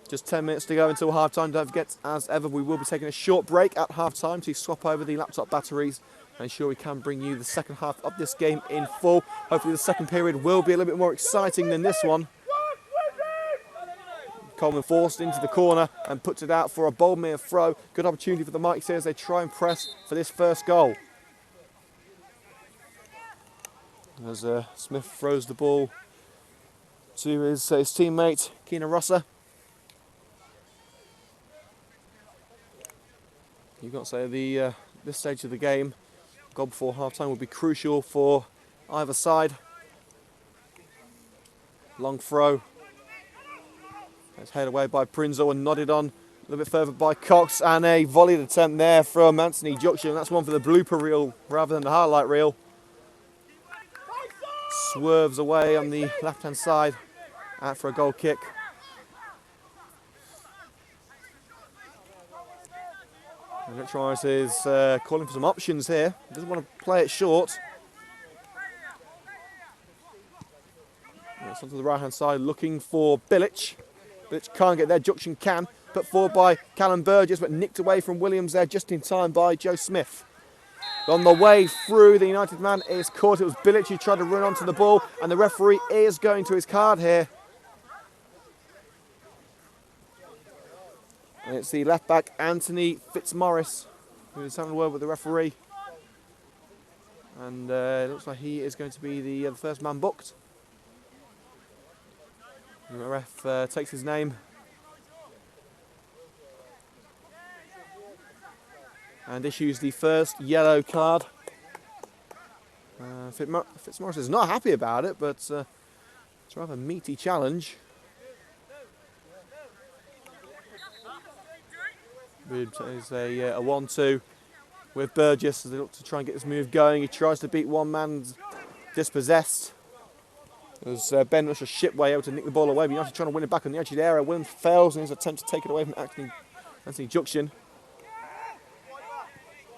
Just 10 minutes to go until half-time. Don't forget, as ever, we will be taking a short break at half-time to swap over the laptop batteries and ensure we can bring you the second half of this game in full. Hopefully the second period will be a little bit more exciting than this one. Coleman forced into the corner and puts it out for a Boldmere throw. Good opportunity for the Mikes here as they try and press for this first goal. As Smith throws the ball to his teammate, Keenan Rosser. You've got to say this stage of the game, goal before half-time will be crucial for either side. Long throw. It's headed away by Prinzel and nodded on a little bit further by Cox, and a volleyed attempt there from Anthony Juction. That's one for the blooper reel rather than the highlight reel. Swerves away on the left-hand side, out for a goal kick. And Rich Morris is calling for some options here. He doesn't want to play it short. It's onto the right-hand side, looking for Bilic. Bilic can't get there, Juction can. Put forward by Callum Burgess, but nicked away from Williams there just in time by Joe Smith. On the way through, the United man is caught. It was Bilic who tried to run onto the ball, and the referee is going to his card here. And it's the left-back, Anthony Fitzmaurice, who is having a word with the referee. And it looks like he is going to be the first man booked. And the ref takes his name. And issues the first yellow card. Fitzmaurice is not happy about it, but it's a rather meaty challenge. It's a 1-2 with Burgess as they look to try and get this move going. He tries to beat one man dispossessed. As Ben Rush a ship way able to nick the ball away, but United trying to win it back on the edge of the area. Williams fails in his attempt to take it away from Anthony Juction.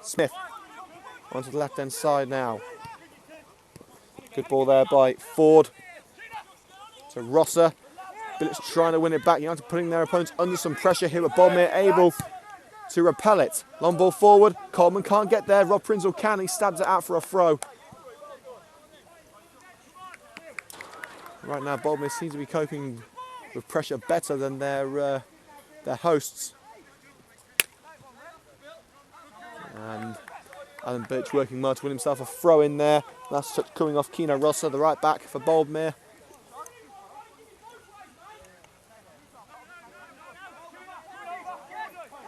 Smith onto the left-hand side now. Good ball there by Ford to Rosser. Bilic trying to win it back. United putting their opponents under some pressure here, but Boldmere able to repel it. Long ball forward. Coleman can't get there. Rob Prinzel can. He stabs it out for a throw. Right now, Boldmere seems to be coping with pressure better than their hosts. And Alan Birch working well to win himself a throw in there. Last touch coming off Keno Rosser, the right back for Boldmere.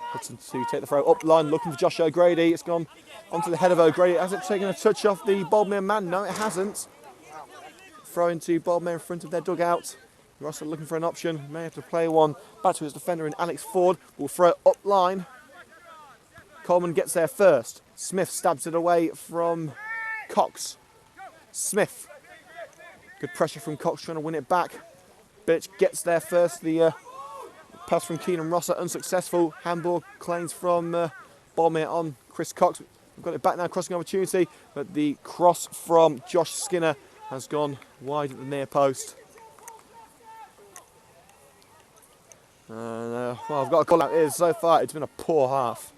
Hudson to take the throw up line, looking for Josh O'Grady. It's gone onto the head of O'Grady. Has it taken a touch off the Boldmere man? No, it hasn't. Throw into Boldmere in front of their dugout. Rosser looking for an option. May have to play one back to his defender in Alex Ford. Will throw it up line. Coleman gets there first. Smith stabs it away from Cox. Smith. Good pressure from Cox trying to win it back. Bilic gets there first. The pass from Keenan Rosser unsuccessful. Handball claims from Boldmere on Chris Cox. We've got it back now, crossing opportunity, but the cross from Josh Skinner has gone wide at the near post. Well, I've got to call out here. So far, it's been a poor half.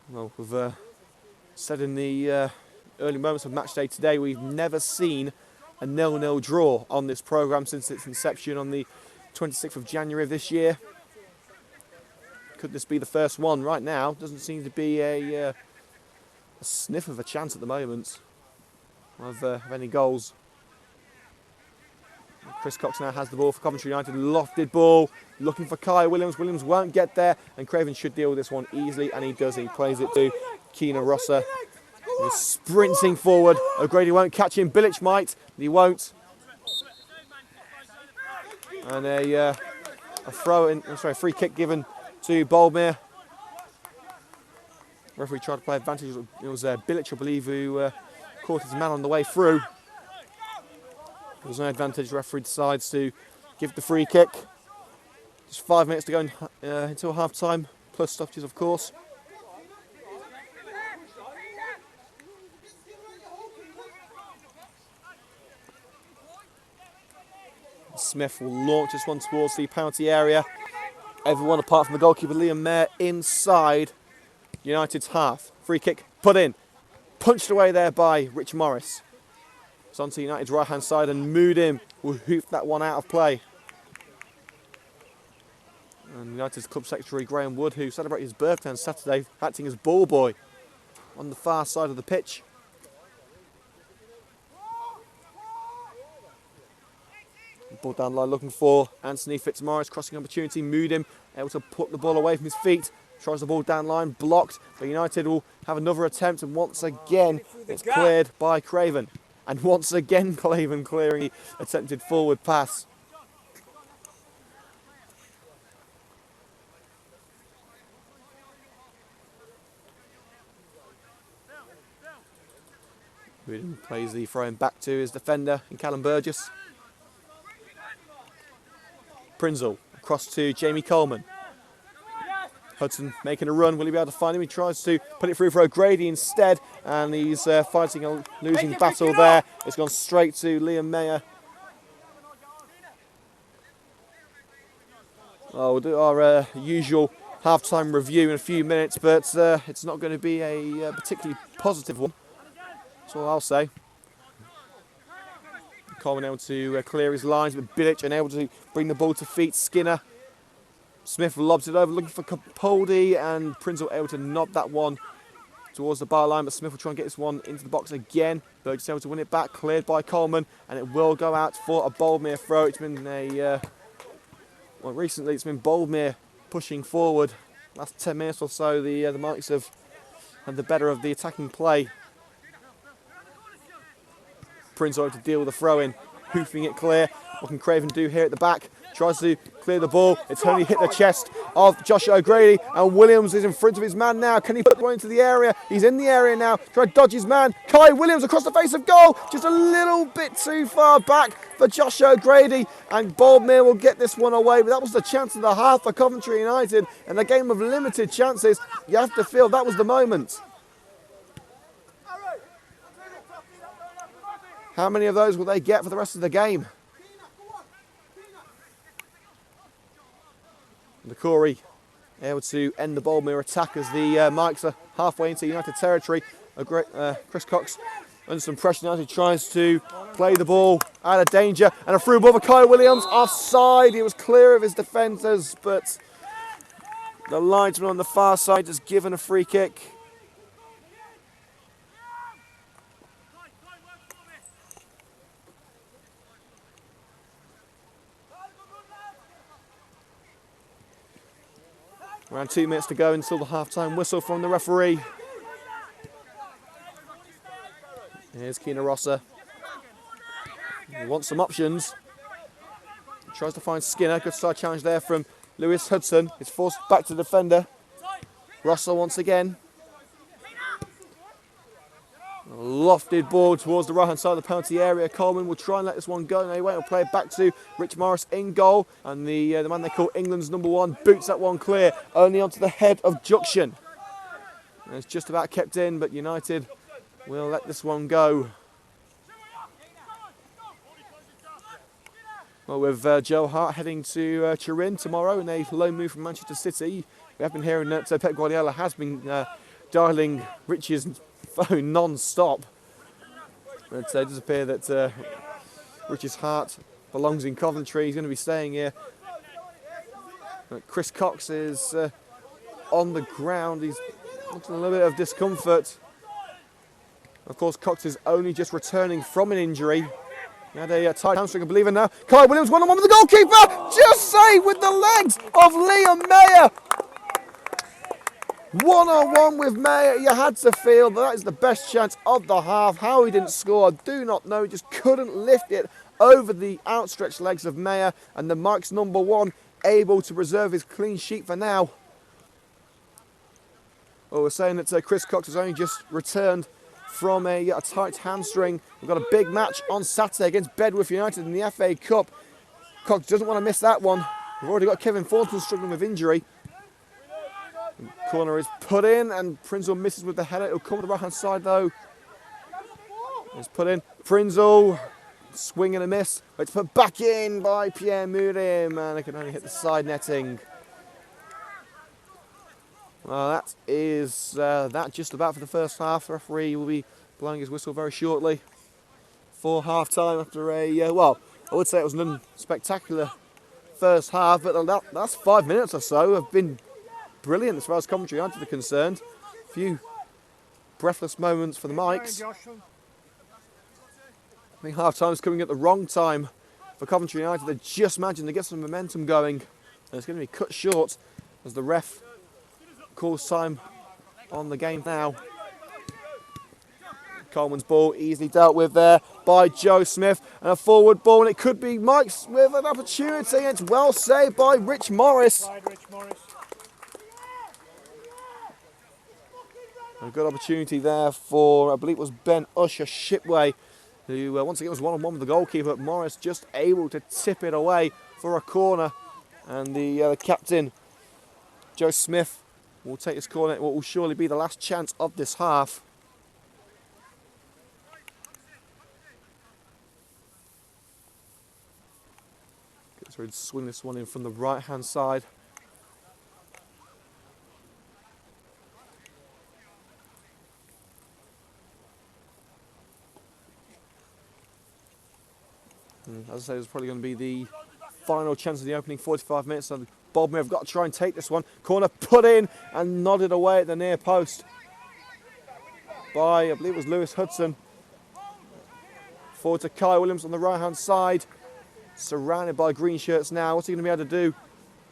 Well, we've said in the early moments of match day today, we've never seen a 0-0 draw on this programme since its inception on the 26th of January of this year. Could this be the first one? Right now, doesn't seem to be a sniff of a chance at the moment. of any goals. Chris Cox now has the ball for Coventry United. Lofted ball, looking for Kai Williams. Williams won't get there, and Craven should deal with this one easily, and he does. He plays it to Keena Rosser. He's sprinting forward. O'Grady won't catch him. Bilic might, but he won't. And a free kick given to Boldmere. Referee tried to play advantage. It was Bilic, I believe, who caught his man on the way through. There was no advantage. Referee decides to give the free kick. Just 5 minutes to go until half time, plus stoppages, of course. Smith will launch this one towards the penalty area. Everyone apart from the goalkeeper, Liam Mayer, inside United's half. Free kick put in. Punched away there by Rich Morris. It's onto United's right-hand side, and Moodim will hoof that one out of play. And United's club secretary, Graham Wood, who celebrated his birthday on Saturday, acting as ball boy on the far side of the pitch. Ball down the line looking for Anthony Fitzmaurice, crossing opportunity. Moodim able to put the ball away from his feet. Tries the ball down the line, blocked. But United will have another attempt, and once again it's cleared by Craven. And once again Craven clearing the attempted forward pass. Moodim plays the throw-in back to his defender in Callum Burgess. Prinzel across to Jamie Coleman. Hudson making a run. Will he be able to find him? He tries to put it through for O'Grady instead, and he's fighting a losing battle there. It's gone straight to Liam Mayer. Oh, we'll do our usual half-time review in a few minutes, but it's not going to be a particularly positive one. That's all I'll say. Coleman able to clear his lines, but Bilic unable to bring the ball to feet. Skinner. Smith lobs it over, looking for Capaldi, and Prinzel able to nod that one towards the bar line, but Smith will try and get this one into the box again. Burgess able to win it back, cleared by Coleman, and it will go out for a Boldmere throw. It's been recently it's been Boldmere pushing forward. Last 10 minutes or so, the Mikes have had the better of the attacking play. Prince able to deal with the throw-in, hoofing it clear. What can Craven do here at the back? Tries to clear the ball. It's only hit the chest of Josh O'Grady, and Williams is in front of his man now. Can he put the ball into the area? He's in the area now. Try to dodge his man. Kai Williams across the face of goal. Just a little bit too far back for Josh O'Grady, and Boldmere will get this one away. But that was the chance of the half for Coventry United, and a game of limited chances. You have to feel that was the moment. How many of those will they get for the rest of the game? Corey able to end the Boldmere attack as the Mikes are halfway into United territory. Chris Cox under some pressure now. He tries to play the ball out of danger, and a through ball for Kai Williams offside. He was clear of his defenders, but the linesman on the far side has given a free kick. Around 2 minutes to go until the half-time whistle from the referee. Here's Keena Rosser. He wants some options. He tries to find Skinner. Good side challenge there from Lewis Hudson. It's forced back to the defender. Rosser once again. A lofted ball towards the right-hand side of the penalty area. Coleman will try and let this one go. No, he won't. He'll play it back to Rich Morris in goal. And the man they call England's #1 boots that one clear. Only onto the head of Juction. And it's just about kept in, but United will let this one go. Well, with Joe Hart heading to Turin tomorrow in a loan move from Manchester City, we have been hearing that Pep Guardiola has been dialling Rich's phone non-stop. But it does appear that Rich's heart belongs in Coventry. He's going to be staying here. But Chris Cox is on the ground. He's looking a little bit of discomfort. Of course, Cox is only just returning from an injury. He had a tight hamstring, I believe, in now. Kyle Williams one-on-one with the goalkeeper. Just saved with the legs of Liam Mayer. One-on-one with Mayer. You had to feel that is the best chance of the half. How he didn't score, I do not know. He just couldn't lift it over the outstretched legs of Mayer. And the Mike's number one able to preserve his clean sheet for now. Well, we're saying that Chris Cox has only just returned from a tight hamstring. We've got a big match on Saturday against Bedworth United in the FA Cup. Cox doesn't want to miss that one. We've already got Kevin Thornton struggling with injury. The corner is put in and Prinzel misses with the header. It'll come to the right hand side though. It's put in. Prinzel, swing and a miss. It's put back in by Pierre Murim and it can only hit the side netting. Well, that is that just about for the first half. The referee will be blowing his whistle very shortly for half time after a, well, I would say it was an unspectacular first half, but the last 5 minutes or so have been brilliant as far as Coventry United are concerned. A few breathless moments for the Mikes. I think half time is coming at the wrong time for Coventry United. They're just managing to get some momentum going. And it's going to be cut short as the ref calls time on the game now. Coleman's ball easily dealt with there by Joe Smith and a forward ball, and it could be Mike's with an opportunity. It's well saved by Rich Morris. A good opportunity there for, I believe it was Ben Usher Shipway, who once again was one-on-one with the goalkeeper, but Morris just able to tip it away for a corner, and the captain Joe Smith will take this corner. It will surely be the last chance of this half. So he'd swing this one in from the right hand side. As I say, it's probably going to be the final chance of the opening 45 minutes. So Boldmere have got to try and take this one. Corner put in and nodded away at the near post by, I believe it was Lewis Hudson. Forward to Kai Williams on the right hand side. Surrounded by green shirts now. What's he going to be able to do?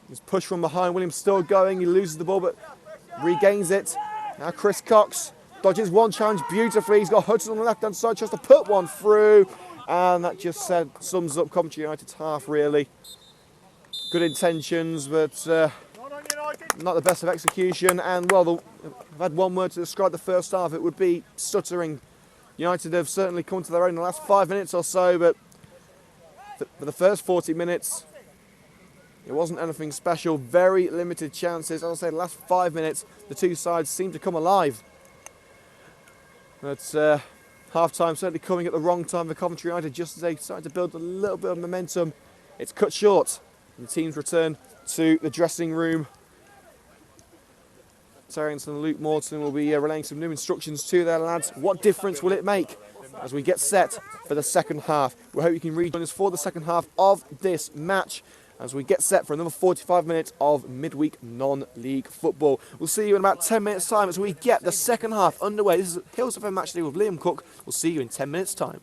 He's pushed from behind. Williams still going. He loses the ball but regains it. Now Chris Cox dodges one challenge beautifully. He's got Hudson on the left hand side. Tries to put one through. And that just sums up Coventry United's half, really. Good intentions, but not the best of execution. And, well, I've had one word to describe the first half. It would be stuttering. United have certainly come to their own in the last 5 minutes or so, but for the first 40 minutes, it wasn't anything special. Very limited chances. As I say, the last 5 minutes, the two sides seem to come alive. But half-time certainly coming at the wrong time for Coventry United, just as they started to build a little bit of momentum. It's cut short, and the teams return to the dressing room. Terry and Luke Morton will be relaying some new instructions to their lads. What difference will it make as we get set for the second half? We hope you can rejoin us for the second half of this match as we get set for another 45 minutes of midweek non-league football. We'll see you in about 10 minutes time as we get the second half underway. This is Hills FM Matchday with Liam Cook. We'll see you in 10 minutes time.